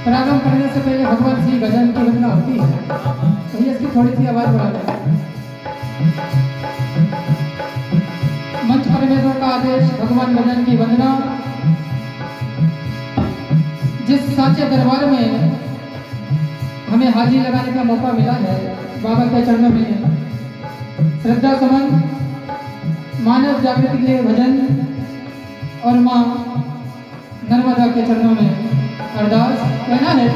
प्रारंभ करने से पहले भगवान श्री भजन की वंदना होती है, तो ये इसकी थोड़ी सी आवाज बढ़ा दें। मंच परमेश्वर का आदेश, भगवान भजन की वंदना। जिस साचे दरबार में हमें हाजिरी लगाने का मौका मिला है, बाबा के चरणों में श्रद्धा सुमन, मानव जागृति के लिए भजन और माँ नर्मदा के चरणों में अरदास कहना है।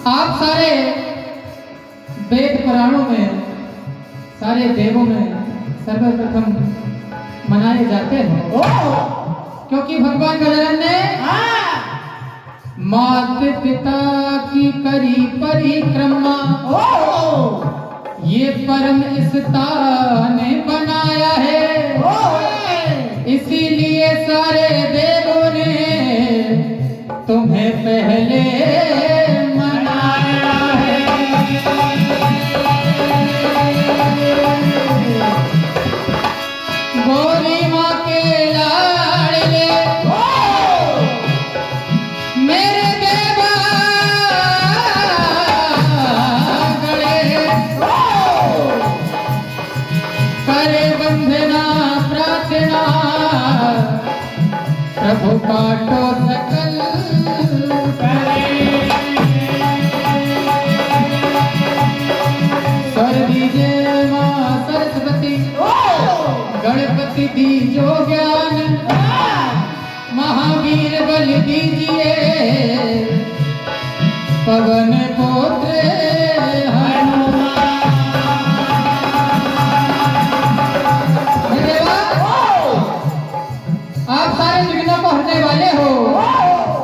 आप सारे वेद पुराणों में, सारे देवों में सर्वप्रथम मनाए जाते हैं, क्योंकि भगवान गजानन ने मात पिता की करी परिक्रमा, ये परम स्थान बनाया है, इसीलिए सारे देवों ने तुम्हें पहले मनाया है। गौरी माँ के लाडले मेरे देवा गणे, करे वंदना प्रार्थना प्रभु काटो सकल स्वर दीजिए माँ सरस्वती, गणपति दीजो ज्ञान, महावीर बल दीजिए, पवन पुत्र हनुमान। आप सारे विघ्नों को हरने वाले हो,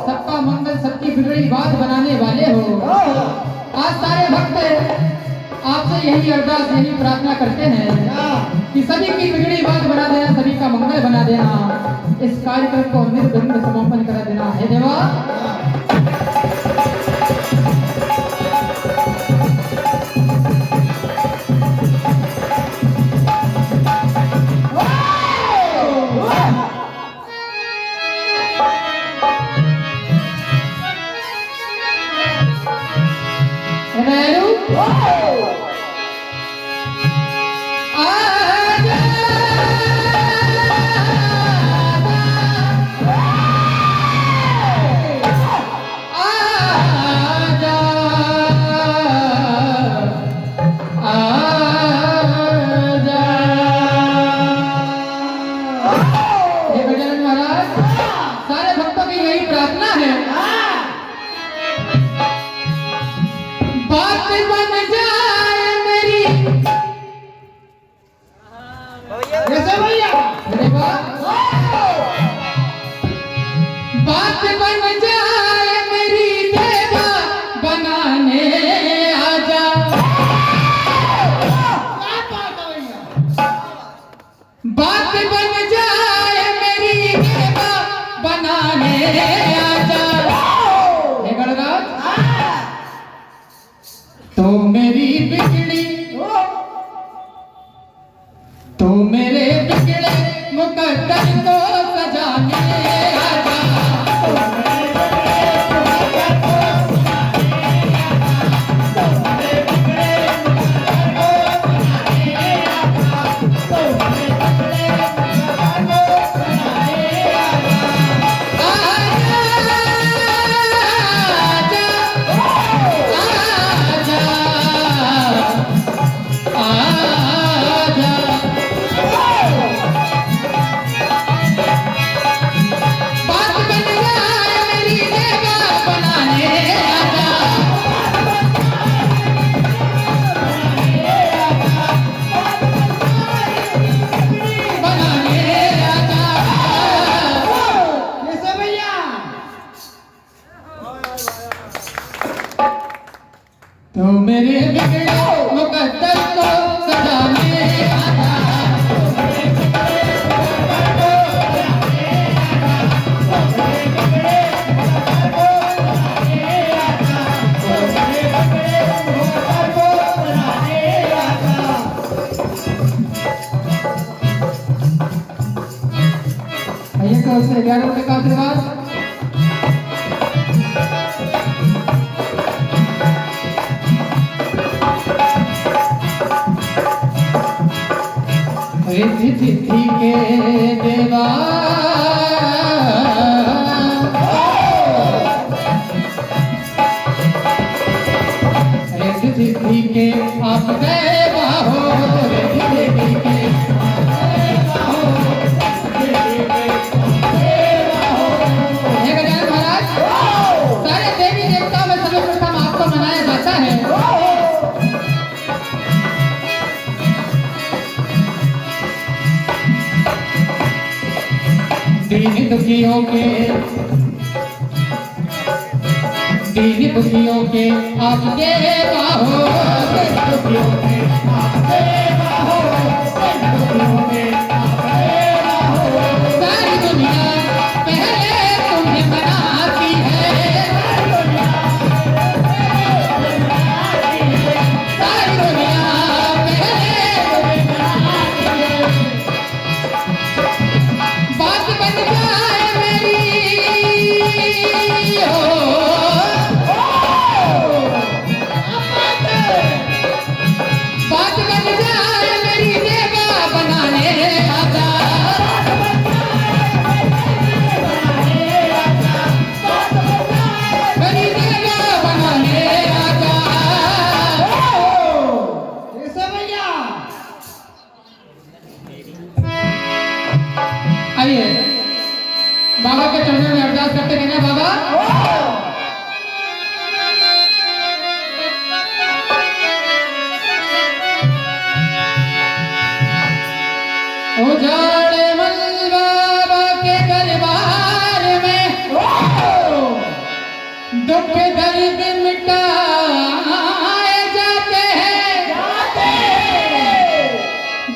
सबका मंगल, सबकी बिगड़ी बात बनाने वाले हो। आज सारे भक्त आपसे यही अरदास, यही प्रार्थना करते हैं कि सभी की बिगड़ी बात बना देना, सभी का मंगल बना देना, इस कार्यक्रम को निर्विघ्न समापन करा देना है देवा। बात बन जाए मेरी देवा, बनाने आजा, बात बन जाए मेरी देवा, बनाने आजा। हे गणराज, तो मेरी बिगड़ी, तो मेरे बिगड़े मुकद्दर को सजाने आजा, तो मेरे बिगड़े मुकद्दर को सजाने आजा, भैया का उससे 11 रुपए का आशीर्वाद। रिद्धि सिद्धि के देवा, रिद्धि सिद्धि के आप देवा हो, रिद्धि सिद्धि के देवा हो। हे गजानन महाराज, दुखियों के आपके बाहों दुखियों के आपके बाहों दुखियों के आपके बाहों सारी दुनिया पहले तुम्हें मनाती है सारी दुनिया पहले तुम्हें मनाती है बात बन जाए मेरी बात बन जाए मेरी देवा बनाने आता मेरी देवा बनाने आता आइए बाबा के चरणों में अरदास करते हैं ना बाबा उजाड़े मल बाबा के दरबार में दुख दर्द मिटाए जाते हैं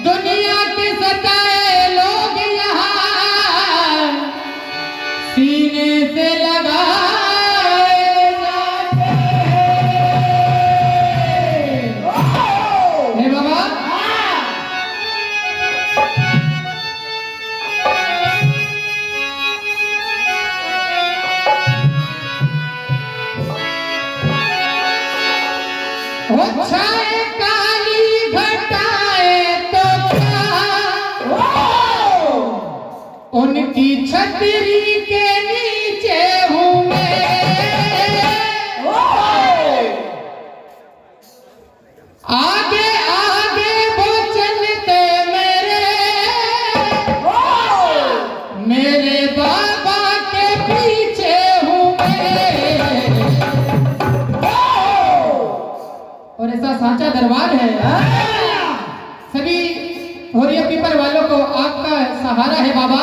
दुनिया के सताए लोग यहाँ सीने से लगाए जाते हैं बाबा छाए काली घटाए तो क्या उनकी छतरी के नीचे हूँ मैं आगे आगे वो चलते मेरे बाबा के पीछे हूँ मैं और ऐसा सांचा दरबार है सभी होरिया पीपर वालों को आपका सहारा है बाबा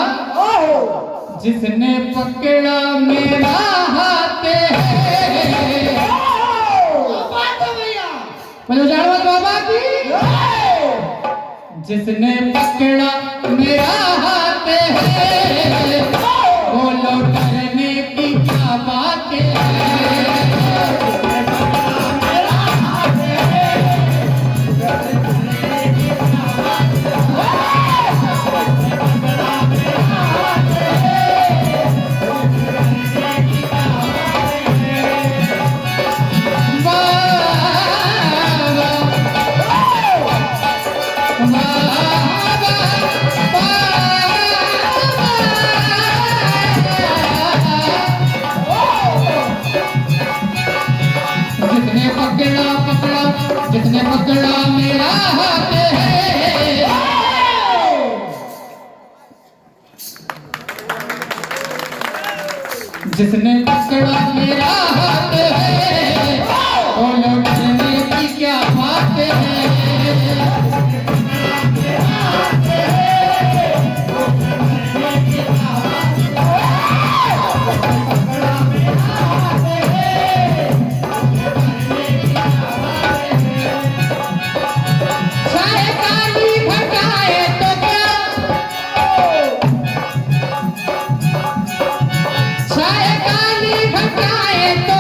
जिसने पकड़ा मेरा हाथ बोलो जानवर बाबा की जिसने पकड़ा मेरा हाथ बोलो डरने की क्या बात है जिसने पकड़ा मेरा हाथ जिसने पकड़ा मेरा हाथ बोलो डरने की क्या बात है तो